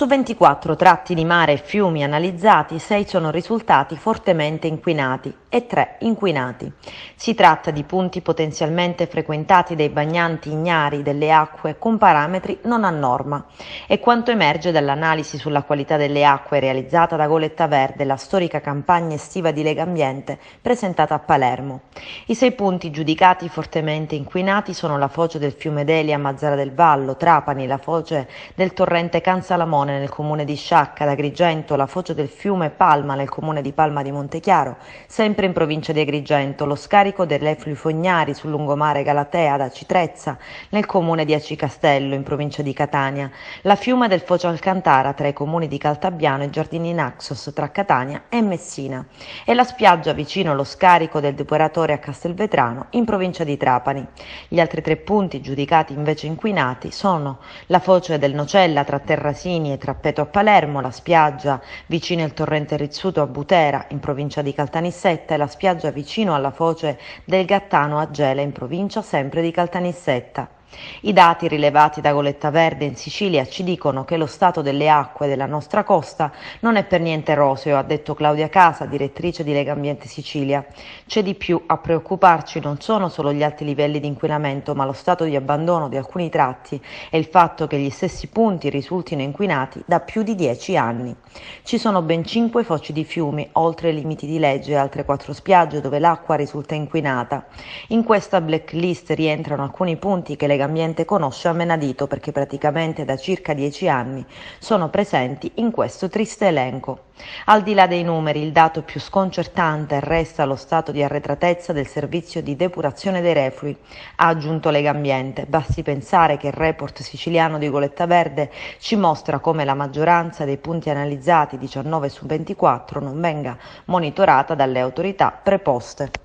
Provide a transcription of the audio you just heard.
Su 24 tratti di mare e fiumi analizzati, 6 sono risultati fortemente inquinati e 3 inquinati. Si tratta di punti potenzialmente frequentati dai bagnanti ignari delle acque con parametri non a norma. È quanto emerge dall'analisi sulla qualità delle acque realizzata da Goletta Verde, la storica campagna estiva di Legambiente presentata a Palermo. I 6 punti giudicati fortemente inquinati sono la foce del fiume Delia a Mazzara del Vallo, Trapani, la foce del torrente Cansalamone nel comune di Sciacca, ad Agrigento, la foce del fiume Palma nel comune di Palma di Montechiaro, sempre in provincia di Agrigento, lo scarico dei reflui fognari sul lungomare Galatea ad Acitrezza nel comune di Acicastello in provincia di Catania, la fiume del Foce Alcantara tra i comuni di Caltabiano e Giardini Naxos tra Catania e Messina e la spiaggia vicino allo scarico del depuratore a Castelvetrano in provincia di Trapani. Gli altri 3 punti giudicati invece inquinati sono la foce del Nocella tra Terrasini e Trappeto a Palermo, la spiaggia vicino al torrente Rizzuto a Butera in provincia di Caltanissetta e la spiaggia vicino alla foce del Gattano a Gela in provincia sempre di Caltanissetta. I dati rilevati da Goletta Verde in Sicilia ci dicono che lo stato delle acque della nostra costa non è per niente roseo, ha detto Claudia Casa, direttrice di Legambiente Sicilia. C'è di più, a preoccuparci non sono solo gli alti livelli di inquinamento, ma lo stato di abbandono di alcuni tratti e il fatto che gli stessi punti risultino inquinati da più di 10 anni. Ci sono ben 5 foci di fiumi, oltre i limiti di legge, e altre 4 spiagge dove l'acqua risulta inquinata. In questa blacklist rientrano alcuni punti che Legambiente conosce a menadito perché praticamente da circa 10 anni sono presenti in questo triste elenco. Al di là dei numeri, il dato più sconcertante resta lo stato di arretratezza del servizio di depurazione dei reflui, ha aggiunto Legambiente. Basti pensare che il report siciliano di Goletta Verde ci mostra come la maggioranza dei punti analizzati, 19 su 24, non venga monitorata dalle autorità preposte.